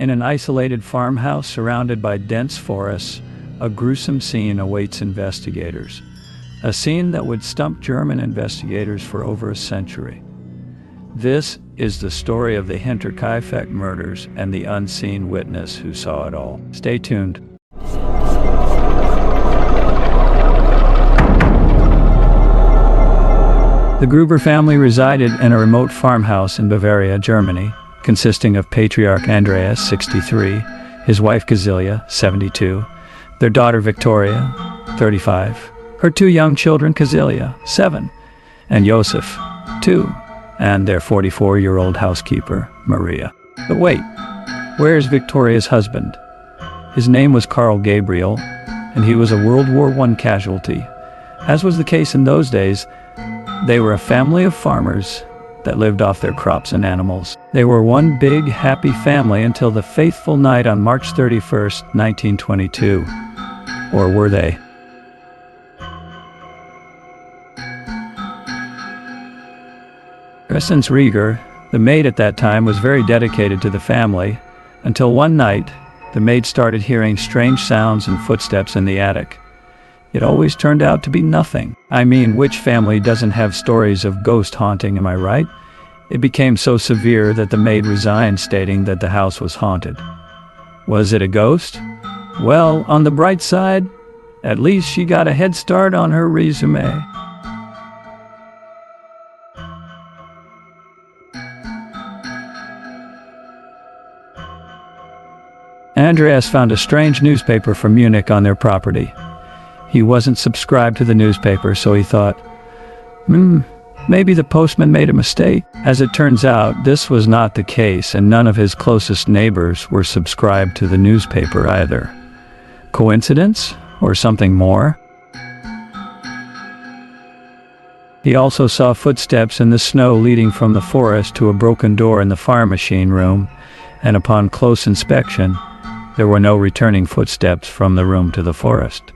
In an isolated farmhouse surrounded by dense forests, a gruesome scene awaits investigators. A scene that would stump German investigators for over a century. This is the story of the Hinterkaifeck Murders and the unseen witness who saw it all. Stay tuned. The Gruber family resided in a remote farmhouse in Bavaria, Germany, consisting of patriarch Andreas, 63, his wife Cecilia, 72, their daughter Victoria, 35, her two young children Cecilia, 7, and Josef, 2, and their 44-year-old housekeeper, Maria. But wait, where's Victoria's husband? His name was Karl Gabriel, and he was a World War I casualty. As was the case in those days, they were a family of farmers that lived off their crops and animals. They were one big, happy family until the fateful night on March 31st, 1922. Or were they? Crescens Rieger, the maid at that time, was very dedicated to the family, until one night, the maid started hearing strange sounds and footsteps in the attic. It always turned out to be nothing. I mean, which family doesn't have stories of ghost haunting, am I right? It became so severe that the maid resigned, stating that the house was haunted. Was it a ghost? Well, on the bright side, at least she got a head start on her resume. Andreas found a strange newspaper from Munich on their property. He wasn't subscribed to the newspaper, so he thought, maybe the postman made a mistake. As it turns out, this was not the case, and none of his closest neighbors were subscribed to the newspaper either. Coincidence? Or something more? He also saw footsteps in the snow leading from the forest to a broken door in the farm machine room, and upon close inspection, there were no returning footsteps from the room to the forest.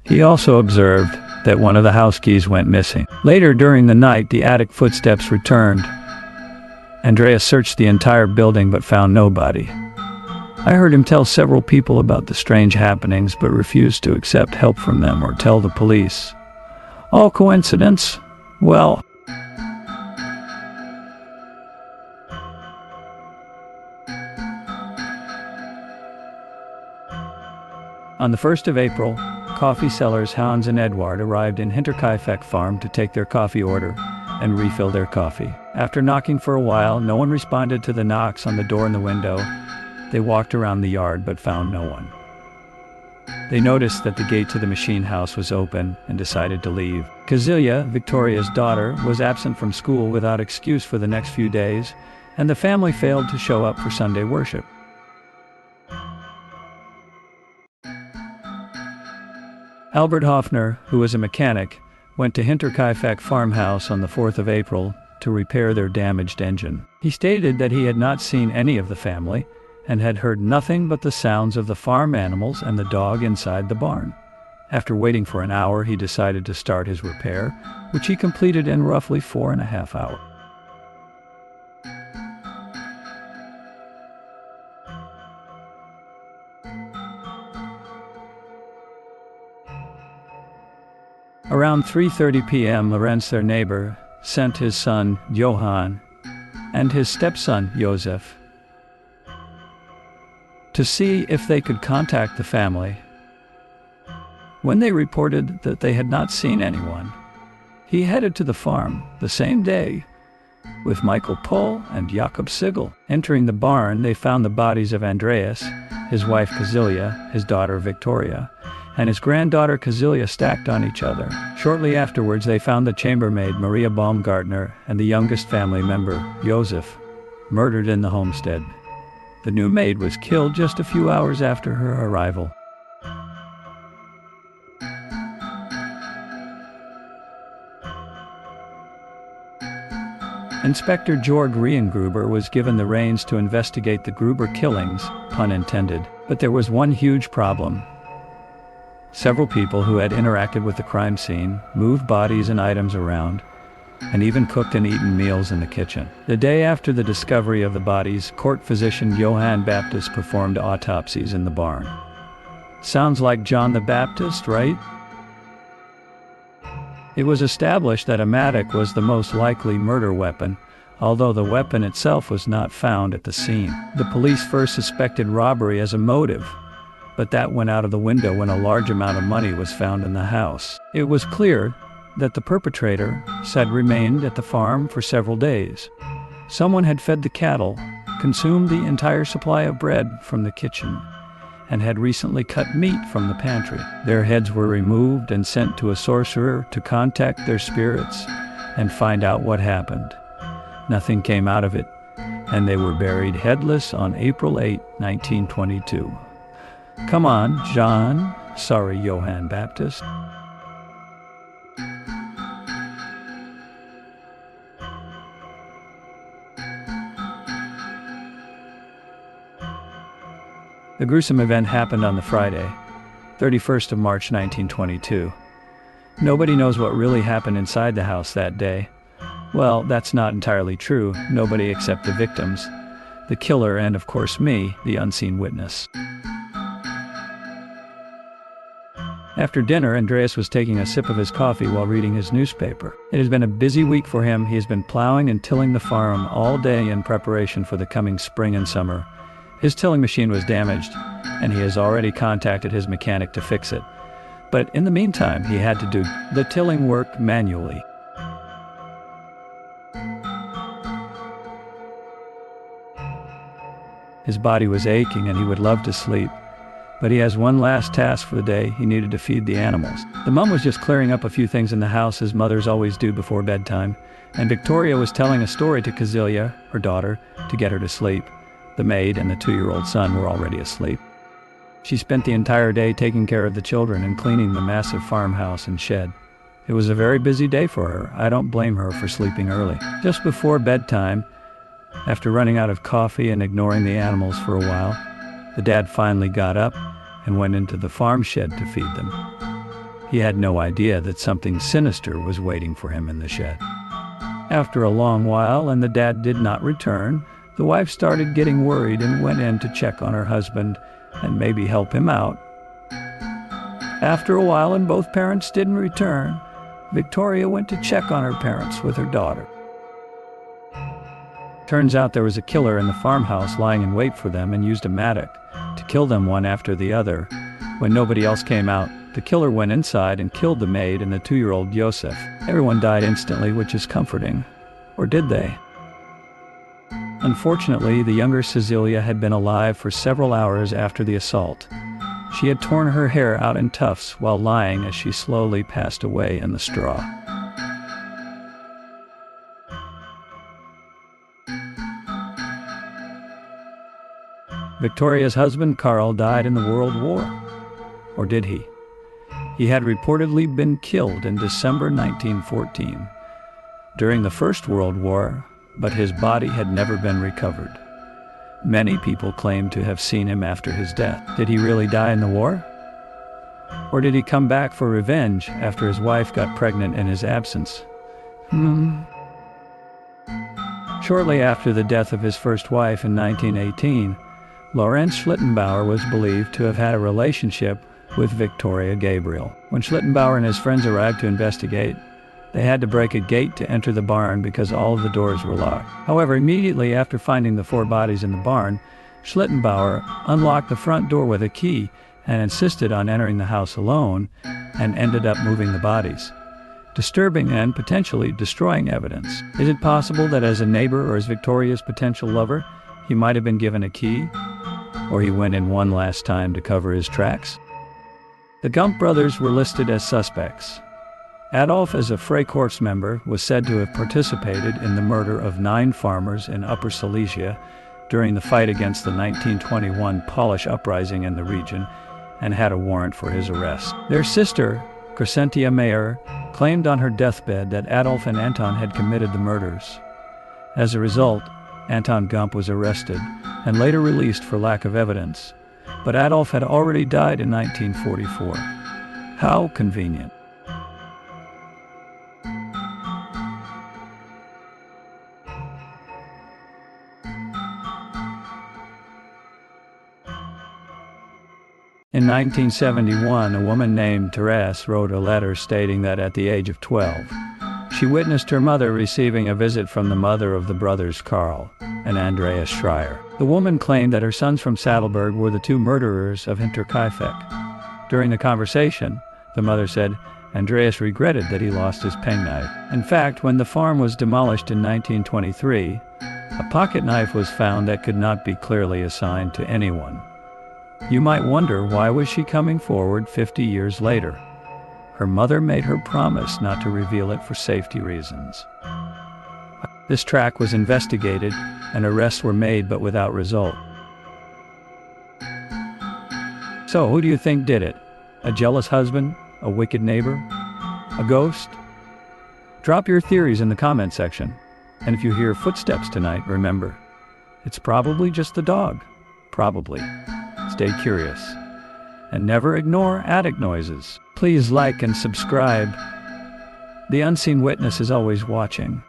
He also observed that one of the house keys went missing. Later during the night, the attic footsteps returned. Andreas searched the entire building but found nobody. I heard him tell several people about the strange happenings but refused to accept help from them or tell the police. All coincidence? Well, on the 1st of April, coffee sellers Hans and Edward arrived in Hinterkaifeck farm to take their coffee order and refill their coffee. After knocking for a while, no one responded to the knocks on the door and the window. They walked around the yard but found no one. They noticed that the gate to the machine house was open and decided to leave. Cecilia, Victoria's daughter, was absent from school without excuse for the next few days, and the family failed to show up for Sunday worship. Albert Hoffner, who was a mechanic, went to Hinterkaifeck farmhouse on the 4th of April to repair their damaged engine. He stated that he had not seen any of the family and had heard nothing but the sounds of the farm animals and the dog inside the barn. After waiting for an hour, he decided to start his repair, which he completed in roughly 4.5 hours. Around 3:30 p.m., Lorenz, their neighbor, sent his son, Johann, and his stepson, Josef, to see if they could contact the family. When they reported that they had not seen anyone, he headed to the farm the same day with Michael Pohl and Jakob Sigel. Entering the barn, they found the bodies of Andreas, his wife Cecilia, his daughter Victoria, and his granddaughter Cecilia stacked on each other. Shortly afterwards, they found the chambermaid Maria Baumgartner and the youngest family member, Josef, murdered in the homestead. The new maid was killed just a few hours after her arrival. Inspector Georg Gruber was given the reins to investigate the Gruber killings, pun intended. But there was one huge problem. Several people who had interacted with the crime scene moved bodies and items around, and even cooked and eaten meals in the kitchen. The day after the discovery of the bodies, court physician Johann Baptist performed autopsies in the barn. Sounds like John the Baptist, right? It was established that a mattock was the most likely murder weapon, although the weapon itself was not found at the scene. The police first suspected robbery as a motive, but that went out of the window when a large amount of money was found in the house. It was clear that the perpetrator had remained at the farm for several days. Someone had fed the cattle, consumed the entire supply of bread from the kitchen, and had recently cut meat from the pantry. Their heads were removed and sent to a sorcerer to contact their spirits and find out what happened. Nothing came out of it, and they were buried headless on April 8, 1922. Come on, John. Sorry, Johann Baptist. The gruesome event happened on the Friday, 31st of March 1922. Nobody knows what really happened inside the house that day. Well, that's not entirely true. Nobody except the victims, the killer, and of course me, the unseen witness. After dinner, Andreas was taking a sip of his coffee while reading his newspaper. It has been a busy week for him. He has been plowing and tilling the farm all day in preparation for the coming spring and summer. His tilling machine was damaged, and he has already contacted his mechanic to fix it. But in the meantime, he had to do the tilling work manually. His body was aching and he would love to sleep, but he has one last task for the day. He needed to feed the animals. The mom was just clearing up a few things in the house, as mothers always do before bedtime, and Victoria was telling a story to Kazilia, her daughter, to get her to sleep. The maid and the 2-year-old son were already asleep. She spent the entire day taking care of the children and cleaning the massive farmhouse and shed. It was a very busy day for her. I don't blame her for sleeping early. Just before bedtime, after running out of coffee and ignoring the animals for a while, the dad finally got up and went into the farm shed to feed them. He had no idea that something sinister was waiting for him in the shed. After a long while, and the dad did not return, the wife started getting worried and went in to check on her husband and maybe help him out. After a while, and both parents didn't return, Victoria went to check on her parents with her daughter. Turns out there was a killer in the farmhouse lying in wait for them and used a mattock to kill them one after the other. When nobody else came out, the killer went inside and killed the maid and the 2-year-old Josef. Everyone died instantly, which is comforting. Or did they? Unfortunately, the younger Cecilia had been alive for several hours after the assault. She had torn her hair out in tufts while lying as she slowly passed away in the straw. Victoria's husband, Karl, died in the World War. Or did he? He had reportedly been killed in December 1914 during the First World War, but his body had never been recovered. Many people claim to have seen him after his death. Did he really die in the war? Or did he come back for revenge after his wife got pregnant in his absence? Shortly after the death of his first wife in 1918, Lorenz Schlittenbauer was believed to have had a relationship with Victoria Gabriel. When Schlittenbauer and his friends arrived to investigate, they had to break a gate to enter the barn because all of the doors were locked. However, immediately after finding the 4 bodies in the barn, Schlittenbauer unlocked the front door with a key and insisted on entering the house alone, and ended up moving the bodies, disturbing and potentially destroying evidence. Is it possible that as a neighbor or as Victoria's potential lover, he might have been given a key? Or he went in one last time to cover his tracks? The Gump brothers were listed as suspects. Adolf, as a Freikorps member, was said to have participated in the murder of 9 farmers in Upper Silesia during the fight against the 1921 Polish uprising in the region, and had a warrant for his arrest. Their sister, Crescentia Mayer, claimed on her deathbed that Adolf and Anton had committed the murders. As a result, Anton Gump was arrested and later released for lack of evidence, but Adolf had already died in 1944. How convenient. In 1971, a woman named Therese wrote a letter stating that at the age of 12, she witnessed her mother receiving a visit from the mother of the brothers Carl and Andreas Schreier. The woman claimed that her sons from Saddleburg were the two murderers of Hinterkaifeck. During the conversation, the mother said Andreas regretted that he lost his penknife. In fact, when the farm was demolished in 1923, a pocket knife was found that could not be clearly assigned to anyone. You might wonder, why was she coming forward 50 years later? Her mother made her promise not to reveal it for safety reasons. This track was investigated and arrests were made, but without result. So who do you think did it? A jealous husband? A wicked neighbor? A ghost? Drop your theories in the comment section. And if you hear footsteps tonight, remember, it's probably just the dog. Probably. Stay curious. And never ignore attic noises. Please like and subscribe. The Unseen Witness is always watching.